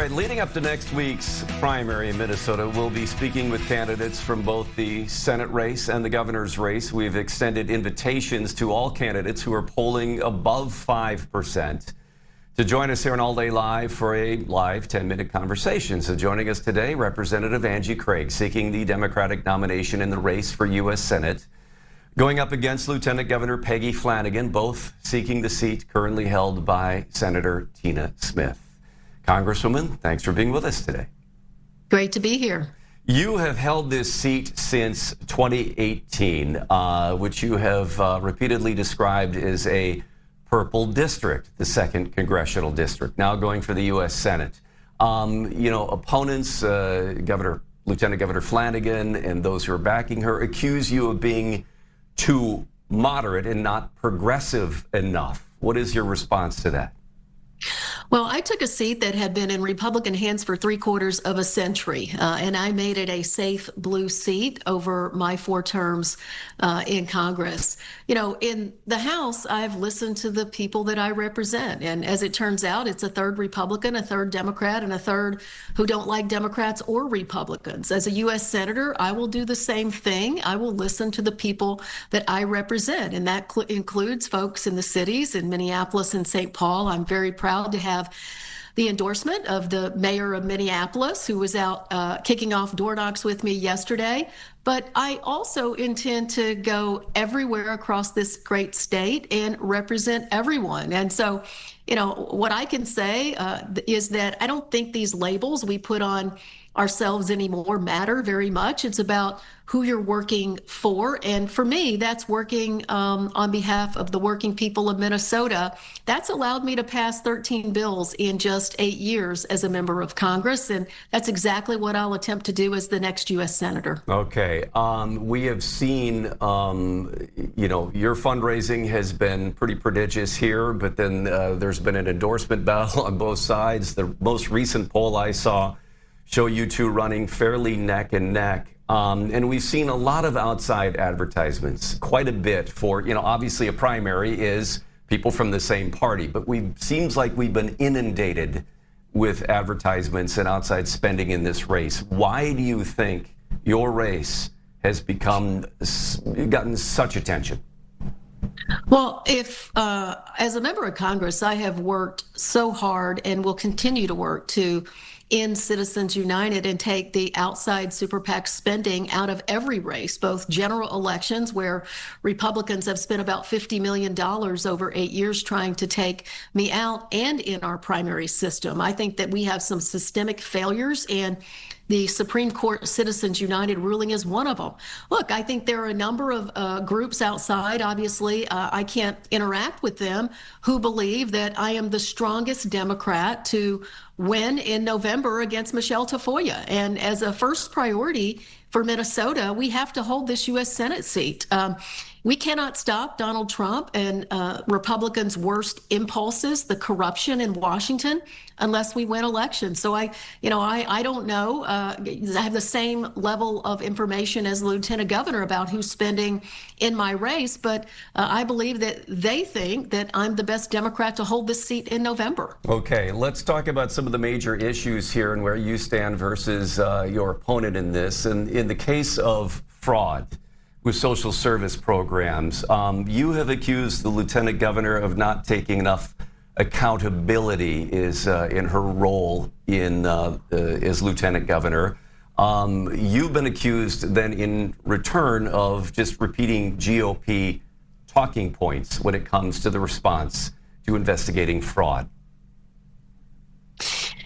right, leading up to next week's primary in Minnesota, we'll be speaking with candidates from both the Senate race and the governor's race. We've extended invitations to all candidates who are polling above 5% to join us here on All Day Live for a live 10-minute conversation. So joining us today, Representative Angie Craig, seeking the Democratic nomination in the race for U.S. Senate, going up against Lieutenant Governor Peggy Flanagan, both seeking the seat currently held by Senator Tina Smith. Congresswoman, thanks for being with us today. Great to be here. You have held this seat since 2018, which you have repeatedly described as a purple district, the 2nd Congressional District, now going for the U.S. Senate. Opponents, Lieutenant Governor Flanagan and those who are backing her, accuse you of being too moderate and not progressive enough. What is your response to that? Well, I took a seat that had been in Republican hands for 3/4 of a century, and I made it a safe blue seat over my 4 terms in Congress. You know, in the House, I've listened to the people that I represent, and as it turns out, it's a third Republican, a third Democrat, and a third who don't like Democrats or Republicans. As a U.S. Senator, I will do the same thing. I will listen to the people that I represent, and that includes folks in the cities in Minneapolis and St. Paul. I'm very proud to have the endorsement of the mayor of Minneapolis, who was out kicking off door knocks with me yesterday. But I also intend to go everywhere across this great state and represent everyone. And so, you know, what I can say is that I don't think these labels we put on ourselves anymore matter very much. It's about who you're working for. And for me, that's working on behalf of the working people of Minnesota. That's allowed me to pass 13 bills in just 8 years as a member of Congress. And that's exactly what I'll attempt to do as the next U.S. Senator. Okay. We have seen, your fundraising has been pretty prodigious here, but then there's been an endorsement battle on both sides. The most recent poll I saw show you two running fairly neck and neck. And we've seen a lot of outside advertisements, quite a bit for, obviously a primary is people from the same party, but seems like we've been inundated with advertisements and outside spending in this race. Why do you think your race has gotten such attention? Well, as a member of Congress, I have worked so hard and will continue to work to end Citizens United and take the outside super PAC spending out of every race, both general elections, where Republicans have spent about $50 million over 8 years trying to take me out, and in our primary system. I think that we have some systemic failures, and the Supreme Court Citizens United ruling is one of them. Look, I think there are a number of groups outside, obviously, I can't interact with them, who believe that I am the strongest Democrat to win in November against Michelle Tafoya. And as a first priority for Minnesota, we have to hold this U.S. Senate seat. We cannot stop Donald Trump and Republicans' worst impulses, the corruption in Washington, unless we win elections. So I don't know. I have the same level of information as the Lieutenant Governor about who's spending in my race, but I believe that they think that I'm the best Democrat to hold this seat in November. Okay, let's talk about some of the major issues here and where you stand versus your opponent in this. And in the case of fraud with social service programs, you have accused the Lieutenant Governor of not taking enough accountability in her role as Lieutenant Governor. You've been accused then in return of just repeating GOP talking points when it comes to the response to investigating fraud.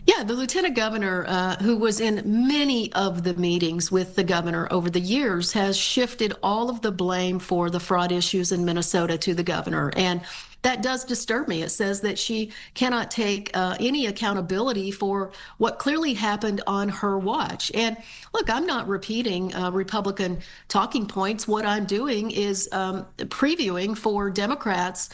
Yeah, the Lieutenant Governor, who was in many of the meetings with the governor over the years, has shifted all of the blame for the fraud issues in Minnesota to the governor. And that does disturb me. It says that she cannot take any accountability for what clearly happened on her watch. And look, I'm not repeating Republican talking points. What I'm doing is previewing for Democrats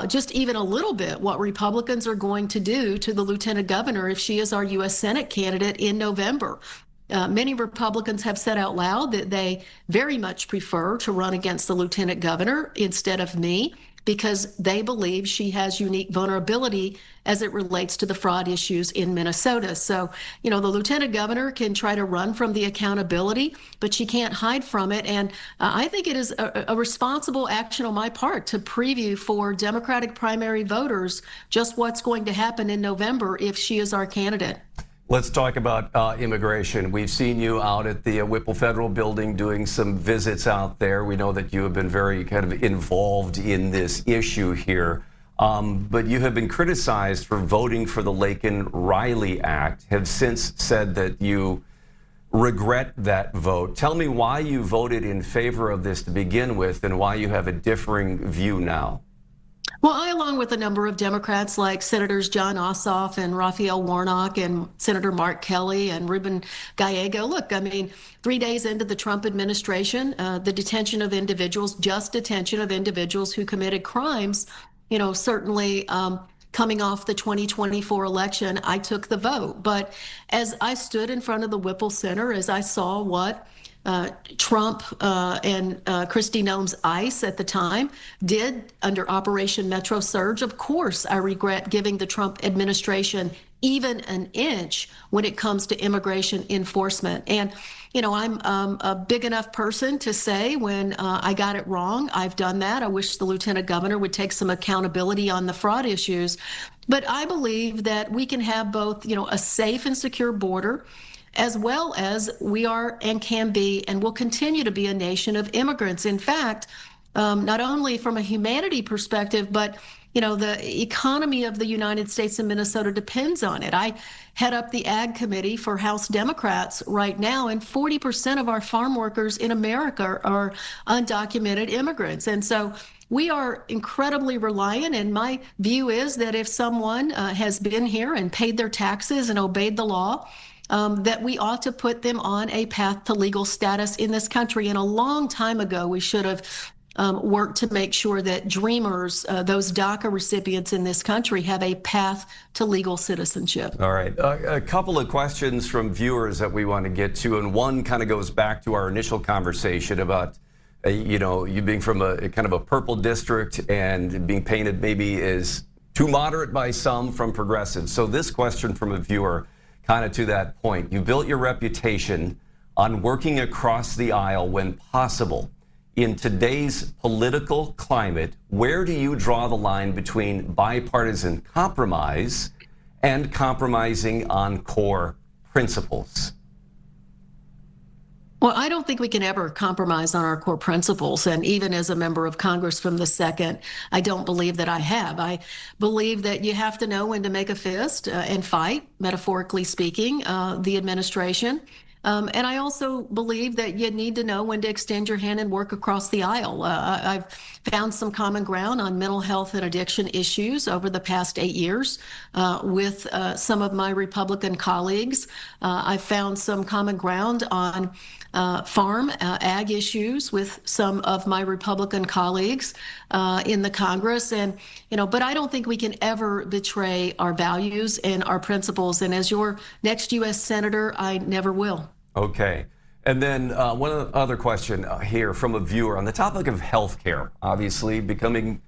just even a little bit what Republicans are going to do to the Lieutenant Governor if she is our U.S. Senate candidate in November. Many Republicans have said out loud that they very much prefer to run against the Lieutenant Governor instead of me. because they believe she has unique vulnerability as it relates to the fraud issues in Minnesota. So, the lieutenant governor can try to run from the accountability, but she can't hide from it. And I think it is a responsible action on my part to preview for Democratic primary voters just what's going to happen in November if she is our candidate. Let's talk about immigration. We've seen you out at the Whipple Federal Building doing some visits out there. We know that you have been very kind of involved in this issue here. But you have been criticized for voting for the Laken-Riley Act, have since said that you regret that vote. Tell me why you voted in favor of this to begin with and why you have a differing view now. Well, I, along with a number of Democrats like Senators John Ossoff and Raphael Warnock and Senator Mark Kelly and Ruben Gallego, look, I mean, 3 days into the Trump administration, the detention of individuals, just detention of individuals who committed crimes, certainly coming off the 2024 election, I took the vote. But as I stood in front of the Whipple Center, as I saw what Trump and Kristi Noem's ICE at the time did under Operation Metro Surge, of course, I regret giving the Trump administration even an inch when it comes to immigration enforcement. And, I'm a big enough person to say when I got it wrong, I've done that. I wish the lieutenant governor would take some accountability on the fraud issues. But I believe that we can have both, a safe and secure border, as well as we are and can be and will continue to be a nation of immigrants. In fact, not only from a humanity perspective, but the economy of the United States and Minnesota depends on it. I head up the Ag Committee for House Democrats right now, and 40% of our farm workers in America are undocumented immigrants. And so we are incredibly reliant, and my view is that if someone has been here and paid their taxes and obeyed the law, that we ought to put them on a path to legal status in this country. And a long time ago, we should have worked to make sure that dreamers, those DACA recipients in this country, have a path to legal citizenship. All right. A couple of questions from viewers that we want to get to, and one kind of goes back to our initial conversation about you being from a kind of a purple district and being painted maybe as too moderate by some from progressives. So this question from a viewer, kind of to that point, you built your reputation on working across the aisle when possible. In today's political climate, where do you draw the line between bipartisan compromise and compromising on core principles? Well, I don't think we can ever compromise on our core principles. And even as a member of Congress from the 2nd, I don't believe that I have. I believe that you have to know when to make a fist and fight, metaphorically speaking, the administration. And I also believe that you need to know when to extend your hand and work across the aisle. I've found some common ground on mental health and addiction issues over the past 8 years with some of my Republican colleagues. I've found some common ground on farm ag issues with some of my Republican colleagues in the Congress. And, but I don't think we can ever betray our values and our principles. And as your next U.S. Senator, I never will. Okay. And then one other question here from a viewer on the topic of health care, obviously becoming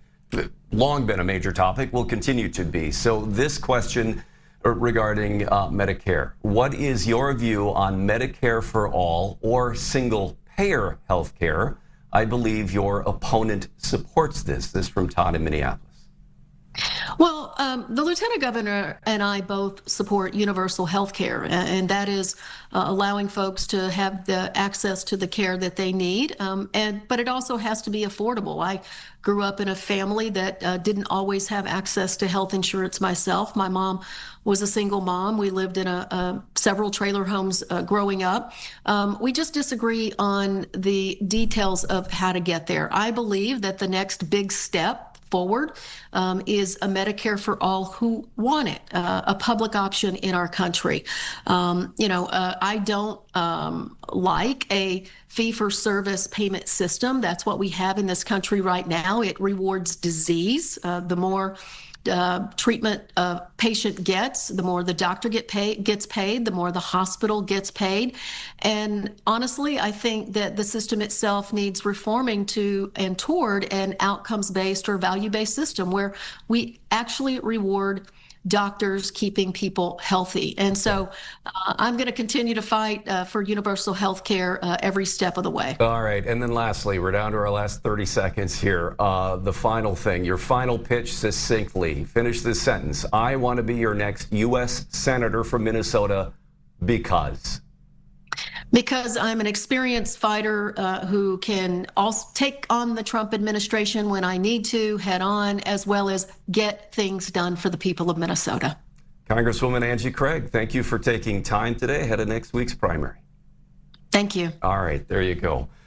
long been a major topic, will continue to be. So this question regarding Medicare. What is your view on Medicare for all or single payer health care? I believe your opponent supports this. This from Todd in Minneapolis. Well, the lieutenant governor and I both support universal health care, and that is allowing folks to have the access to the care that they need. But it also has to be affordable. I grew up in a family that didn't always have access to health insurance myself. My mom was a single mom. We lived in several trailer homes growing up. We just disagree on the details of how to get there. I believe that the next big step forward is a Medicare for all who want it, a public option in our country. I don't like a fee-for-service payment system. That's what we have in this country right now. It rewards disease. The more treatment a patient gets, the more the doctor gets paid, the more the hospital gets paid. And honestly, I think that the system itself needs reforming toward an outcomes-based or value-based system where we actually reward doctors keeping people healthy. And so I'm going to continue to fight for universal health care every step of the way. All right. And then lastly, we're down to our last 30 seconds here. The final thing, your final pitch succinctly. Finish this sentence. I want to be your next U.S. Senator from Minnesota because. Because I'm an experienced fighter who can also take on the Trump administration when I need to head on, as well as get things done for the people of Minnesota. Congresswoman Angie Craig, thank you for taking time today ahead of next week's primary. Thank you. All right, there you go.